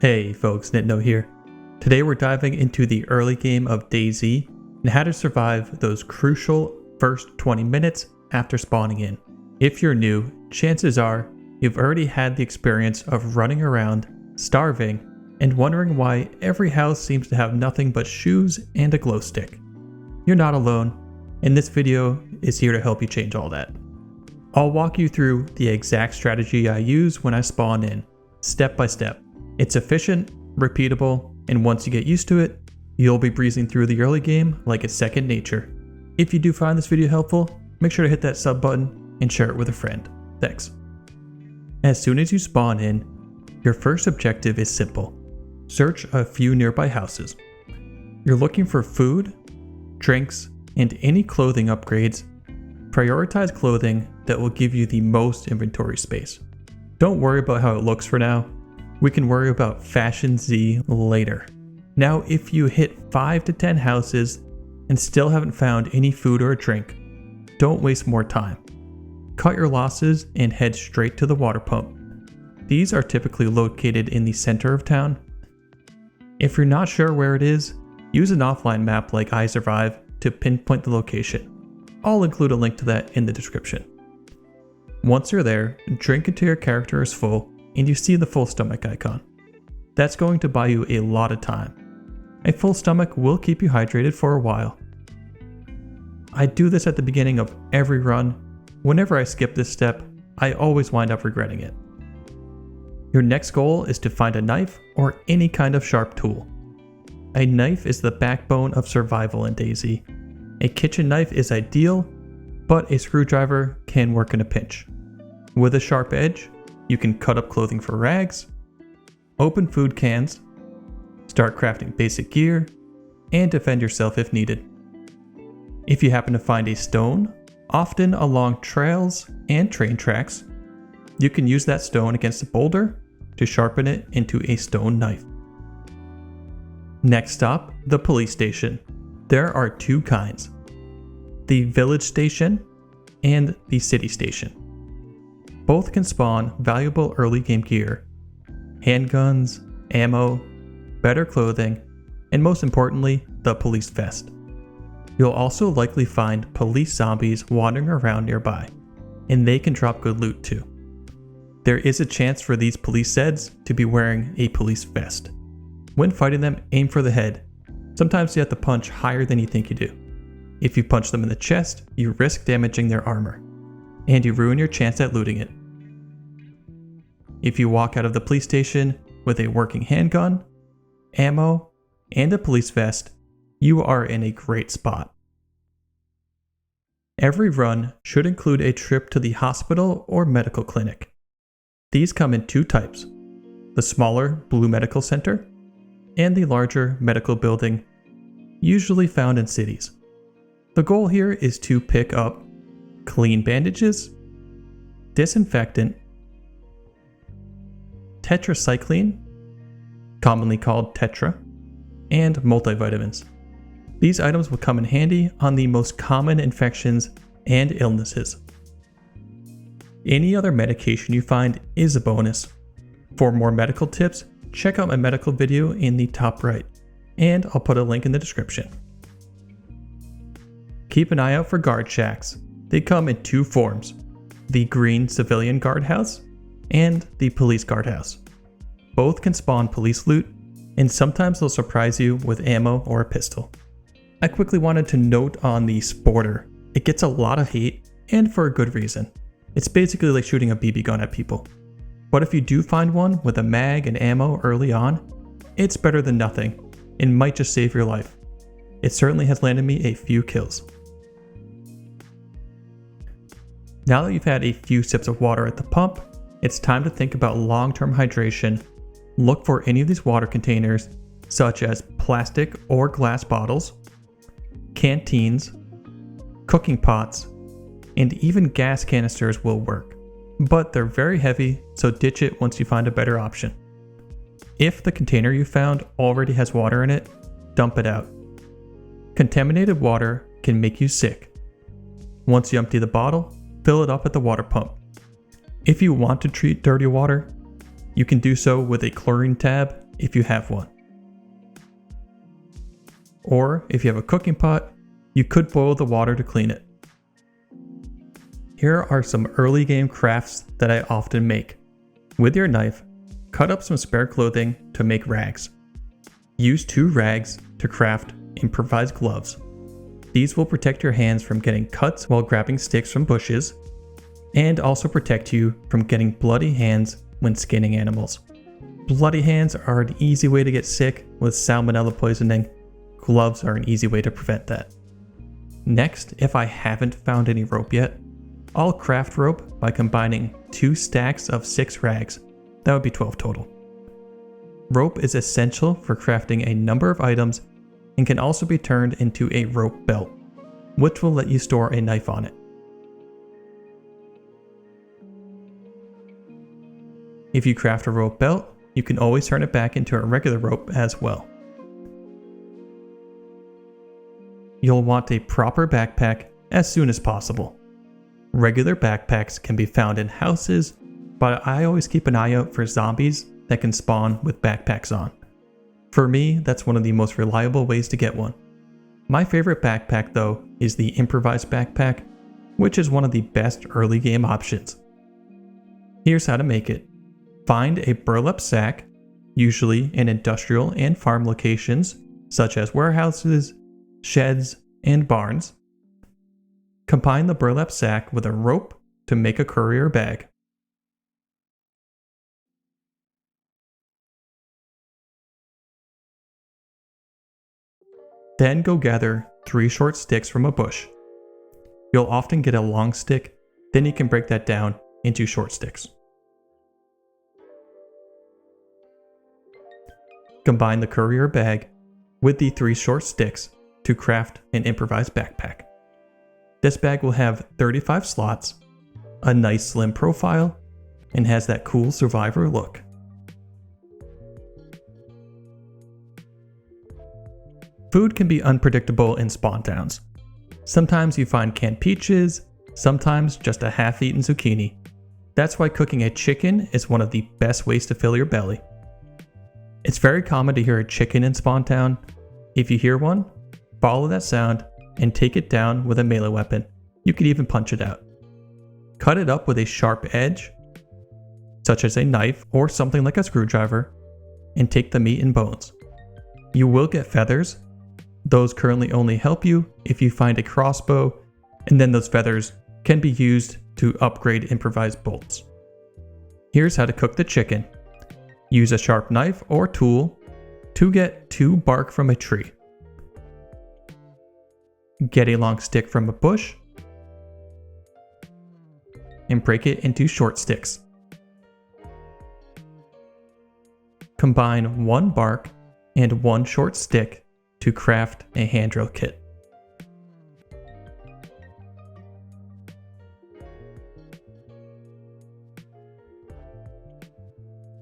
Hey folks, Nitno here. Today we're diving into the early game of DayZ and how to survive those crucial first 20 minutes after spawning in. If you're new, chances are you've already had the experience of running around, starving, and wondering why every house seems to have nothing but shoes and a glow stick. You're not alone, and this video is here to help you change all that. I'll walk you through the exact strategy I use when I spawn in, step by step. It's efficient, repeatable, and once you get used to it, you'll be breezing through the early game like it's second nature. If you do find this video helpful, make sure to hit that sub button and share it with a friend. Thanks. As soon as you spawn in, your first objective is simple. Search a few nearby houses. You're looking for food, drinks, and any clothing upgrades. Prioritize clothing that will give you the most inventory space. Don't worry about how it looks for now. We can worry about Fashion Z later. Now, if you hit 5 to 10 houses and still haven't found any food or a drink, don't waste more time. Cut your losses and head straight to the water pump. These are typically located in the center of town. If you're not sure where it is, use an offline map like iSurvive to pinpoint the location. I'll include a link to that in the description. Once you're there, drink until your character is full and you see the full stomach icon. That's going to buy you a lot of time. A full stomach will keep you hydrated for a while. I do this at the beginning of every run. Whenever I skip this step, I always wind up regretting it. Your next goal is to find a knife or any kind of sharp tool. A knife is the backbone of survival in DayZ. A kitchen knife is ideal, but a screwdriver can work in a pinch. With a sharp edge, you can cut up clothing for rags, open food cans, start crafting basic gear, and defend yourself if needed. If you happen to find a stone, often along trails and train tracks, you can use that stone against a boulder to sharpen it into a stone knife. Next stop, the police station. There are two kinds: the village station and the city station. Both can spawn valuable early game gear, handguns, ammo, better clothing, and most importantly, the police vest. You'll also likely find police zombies wandering around nearby, and they can drop good loot too. There is a chance for these police Zeds to be wearing a police vest. When fighting them, aim for the head. Sometimes you have to punch higher than you think you do. If you punch them in the chest, you risk damaging their armor, and you ruin your chance at looting it. If you walk out of the police station with a working handgun, ammo, and a police vest, you are in a great spot. Every run should include a trip to the hospital or medical clinic. These come in two types: the smaller Blue Medical Center and the larger medical building, usually found in cities. The goal here is to pick up clean bandages, disinfectant, tetracycline, commonly called Tetra, and multivitamins. These items will come in handy on the most common infections and illnesses. Any other medication you find is a bonus. For more medical tips, check out my medical video in the top right, and I'll put a link in the description. Keep an eye out for guard shacks. They come in two forms: the green civilian guardhouse and the police guardhouse. Both can spawn police loot, and sometimes they'll surprise you with ammo or a pistol. I quickly wanted to note on the Sporter. It gets a lot of hate, and for a good reason. It's basically like shooting a BB gun at people. But if you do find one with a mag and ammo early on, it's better than nothing and might just save your life. It certainly has landed me a few kills. Now that you've had a few sips of water at the pump, it's time to think about long-term hydration. Look for any of these water containers, such as plastic or glass bottles, canteens, cooking pots, and even gas canisters will work. But they're very heavy, so ditch it once you find a better option. If the container you found already has water in it, dump it out. Contaminated water can make you sick. Once you empty the bottle, fill it up at the water pump. If you want to treat dirty water, you can do so with a chlorine tab if you have one. Or if you have a cooking pot, you could boil the water to clean it. Here are some early game crafts that I often make. With your knife, cut up some spare clothing to make rags. Use 2 rags to craft improvised gloves. These will protect your hands from getting cuts while grabbing sticks from bushes, and also protect you from getting bloody hands when skinning animals. Bloody hands are an easy way to get sick with salmonella poisoning. Gloves are an easy way to prevent that. Next, if I haven't found any rope yet, I'll craft rope by combining 2 stacks of 6 rags. That would be 12 total. Rope is essential for crafting a number of items and can also be turned into a rope belt, which will let you store a knife on it. If you craft a rope belt, you can always turn it back into a regular rope as well. You'll want a proper backpack as soon as possible. Regular backpacks can be found in houses, but I always keep an eye out for zombies that can spawn with backpacks on. For me, that's one of the most reliable ways to get one. My favorite backpack though is the improvised backpack, which is one of the best early game options. Here's how to make it. Find a burlap sack, usually in industrial and farm locations, such as warehouses, sheds, and barns. Combine the burlap sack with a rope to make a courier bag. Then go gather 3 short sticks from a bush. You'll often get a long stick, then you can break that down into short sticks. Combine the courier bag with the 3 short sticks to craft an improvised backpack. This bag will have 35 slots, a nice slim profile, and has that cool survivor look. Food can be unpredictable in spawn towns. Sometimes you find canned peaches, sometimes just a half-eaten zucchini. That's why cooking a chicken is one of the best ways to fill your belly. It's very common to hear a chicken in Spawn Town. If you hear one, follow that sound and take it down with a melee weapon. You could even punch it out. Cut it up with a sharp edge, such as a knife or something like a screwdriver, and take the meat and bones. You will get feathers. Those currently only help you if you find a crossbow, and then those feathers can be used to upgrade improvised bolts. Here's how to cook the chicken. Use a sharp knife or tool to get 2 bark from a tree. Get a long stick from a bush and break it into short sticks. Combine 1 bark and 1 short stick to craft a hand drill kit.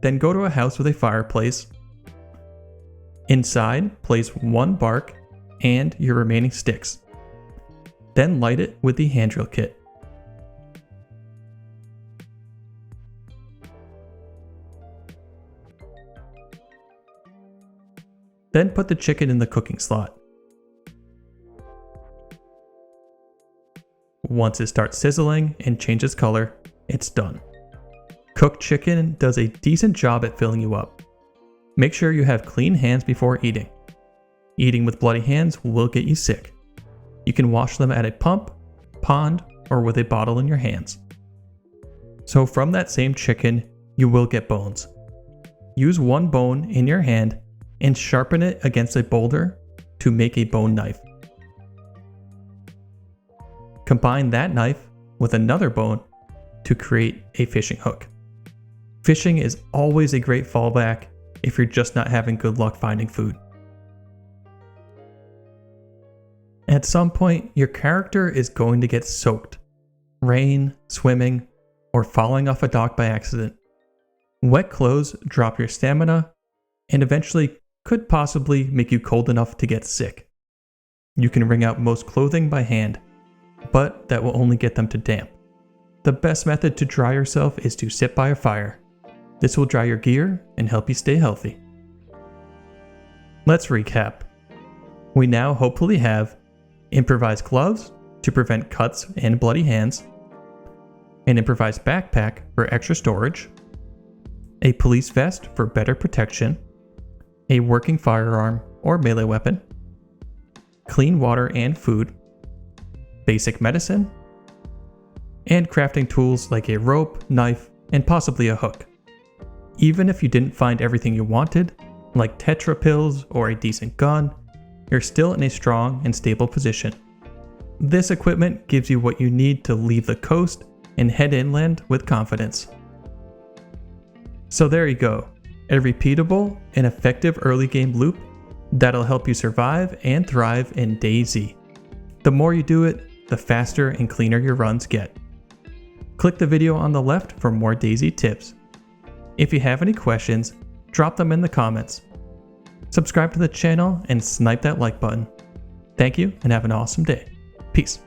Then go to a house with a fireplace. Inside, place 1 bark and your remaining sticks. Then light it with the hand drill kit. Then put the chicken in the cooking slot. Once it starts sizzling and changes color, it's done. Cooked chicken does a decent job at filling you up. Make sure you have clean hands before eating. Eating with bloody hands will get you sick. You can wash them at a pump, pond, or with a bottle in your hands. So from that same chicken, you will get bones. Use 1 bone in your hand and sharpen it against a boulder to make a bone knife. Combine that knife with another bone to create a fishing hook. Fishing is always a great fallback if you're just not having good luck finding food. At some point, your character is going to get soaked. Rain, swimming, or falling off a dock by accident. Wet clothes drop your stamina and eventually could possibly make you cold enough to get sick. You can wring out most clothing by hand, but that will only get them to damp. The best method to dry yourself is to sit by a fire. This will dry your gear and help you stay healthy. Let's recap. We now hopefully have improvised gloves to prevent cuts and bloody hands, an improvised backpack for extra storage, a police vest for better protection, a working firearm or melee weapon, clean water and food, basic medicine, and crafting tools like a rope, knife, and possibly a hook. Even if you didn't find everything you wanted, like tetra pills or a decent gun, you're still in a strong and stable position. This equipment gives you what you need to leave the coast and head inland with confidence. So there you go, a repeatable and effective early game loop that'll help you survive and thrive in DayZ. The more you do it, the faster and cleaner your runs get. Click the video on the left for more DayZ tips. If you have any questions, drop them in the comments. Subscribe to the channel and snipe that like button. Thank you and have an awesome day. Peace.